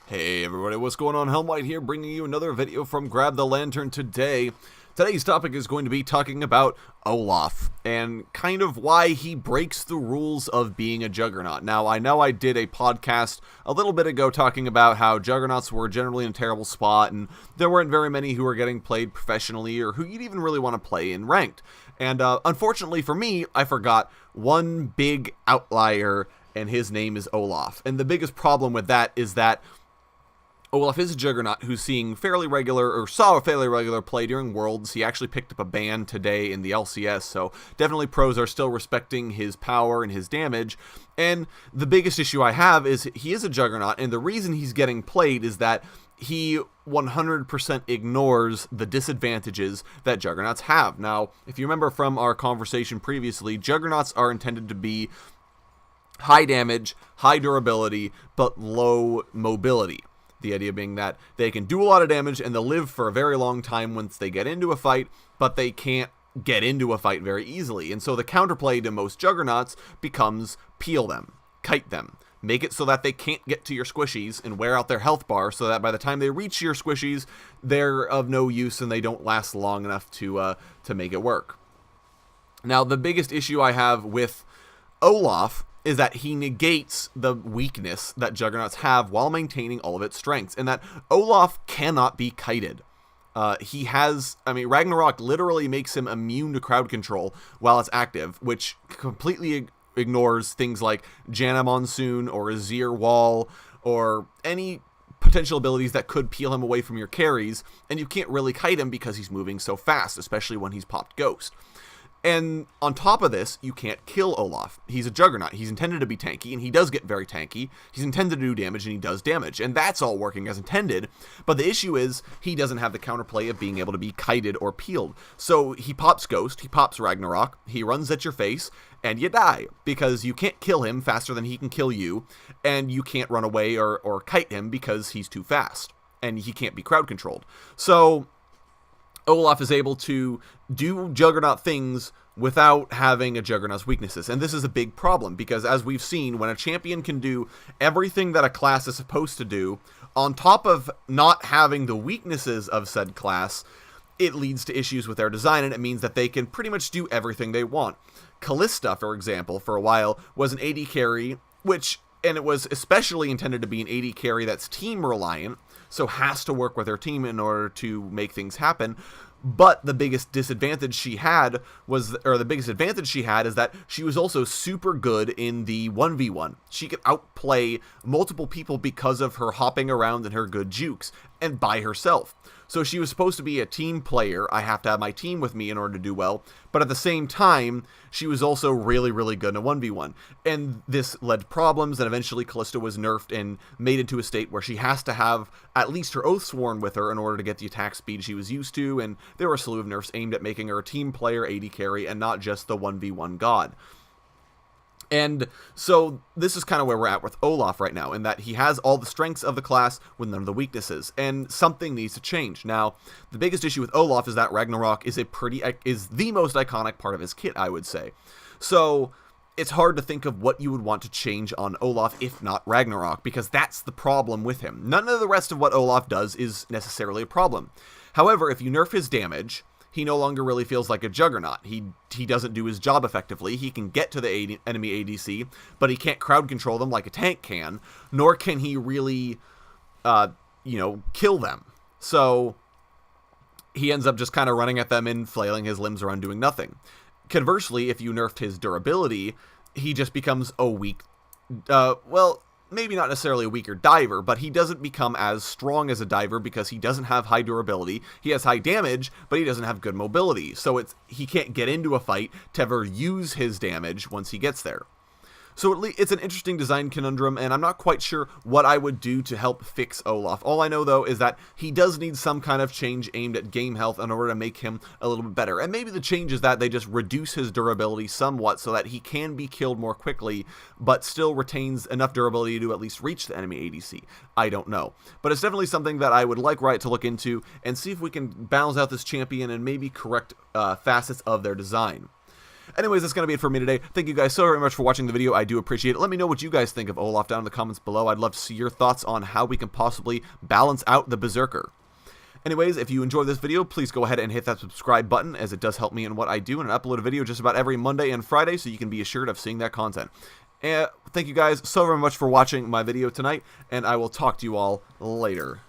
Hey everybody, what's going on? Helmwhite here, bringing you another video from Grab the Lantern today. Today's topic is going to be talking about Olaf, and kind of why he breaks the rules of being a Juggernaut. Now, I know I did a podcast a little bit ago talking about how Juggernauts were generally in a terrible spot, and there weren't very many who were getting played professionally, or who you'd even really want to play in Ranked. And unfortunately for me, I forgot one big outlier, and his name is Olaf. And the biggest problem with that is that Olaf is a Juggernaut who's seeing fairly regular, or saw a fairly regular play during Worlds. He actually picked up a ban today in the LCS, so definitely pros are still respecting his power and his damage. And the biggest issue I have is he is a Juggernaut, and the reason he's getting played is that he 100% ignores the disadvantages that Juggernauts have. Now, if you remember from our conversation previously, Juggernauts are intended to be high damage, high durability, but low mobility. The idea being that they can do a lot of damage and they'll live for a very long time once they get into a fight, but they can't get into a fight very easily. And so the counterplay to most Juggernauts becomes peel them, kite them, make it so that they can't get to your squishies and wear out their health bar so that by the time they reach your squishies, they're of no use and they don't last long enough to make it work. Now, the biggest issue I have with Olaf is that he negates the weakness that Juggernauts have while maintaining all of its strengths, and that Olaf cannot be kited. Ragnarok literally makes him immune to crowd control while it's active, which completely ignores things like Janna Monsoon or Azir Wall or any potential abilities that could peel him away from your carries, and you can't really kite him because he's moving so fast, especially when he's popped Ghost. And on top of this, you can't kill Olaf. He's a Juggernaut. He's intended to be tanky, and he does get very tanky. He's intended to do damage, and he does damage. And that's all working as intended. But the issue is, he doesn't have the counterplay of being able to be kited or peeled. So he pops Ghost, he pops Ragnarok, he runs at your face, and you die. Because you can't kill him faster than he can kill you, and you can't run away or kite him because he's too fast. And he can't be crowd controlled. So Olaf is able to do Juggernaut things without having a Juggernaut's weaknesses. And this is a big problem, because as we've seen, when a champion can do everything that a class is supposed to do, on top of not having the weaknesses of said class, it leads to issues with their design, and it means that they can pretty much do everything they want. Callista, for example, for a while, was an AD carry, and it was especially intended to be an AD carry that's team reliant, so has to work with her team in order to make things happen. But the biggest disadvantage she had is that she was also super good in the 1v1. She could outplay multiple people because of her hopping around and her good jukes, and by herself. So she was supposed to be a team player. I have to have my team with me in order to do well. But at the same time, she was also really, really good in a 1v1. And this led to problems, and eventually Callista was nerfed and made into a state where she has to have at least her Oathsworn with her in order to get the attack speed she was used to, and there were a slew of nerfs aimed at making her a team player AD carry and not just the 1v1 god. And so this is kind of where we're at with Olaf right now, in that he has all the strengths of the class with none of the weaknesses, and something needs to change. Now, the biggest issue with Olaf is that Ragnarok is the most iconic part of his kit, I would say. So it's hard to think of what you would want to change on Olaf if not Ragnarok, because that's the problem with him. None of the rest of what Olaf does is necessarily a problem. However, if you nerf his damage, he no longer really feels like a Juggernaut. He doesn't do his job effectively. He can get to the enemy ADC, but he can't crowd control them like a tank can, nor can he really, kill them. So he ends up just kind of running at them and flailing his limbs around doing nothing. Conversely, if you nerfed his durability, he just becomes a weak, maybe not necessarily a weaker diver, but he doesn't become as strong as a diver because he doesn't have high durability. He has high damage, but he doesn't have good mobility, so he can't get into a fight to ever use his damage once he gets there. So it's an interesting design conundrum, and I'm not quite sure what I would do to help fix Olaf. All I know, though, is that he does need some kind of change aimed at game health in order to make him a little bit better. And maybe the change is that they just reduce his durability somewhat so that he can be killed more quickly, but still retains enough durability to at least reach the enemy ADC. I don't know. But it's definitely something that I would like Riot to look into and see if we can balance out this champion and maybe correct facets of their design. Anyways, that's going to be it for me today. Thank you guys so very much for watching the video. I do appreciate it. Let me know what you guys think of Olaf down in the comments below. I'd love to see your thoughts on how we can possibly balance out the Berserker. Anyways, if you enjoyed this video, please go ahead and hit that subscribe button, as it does help me in what I do, and I upload a video just about every Monday and Friday, so you can be assured of seeing that content. And thank you guys so very much for watching my video tonight, and I will talk to you all later.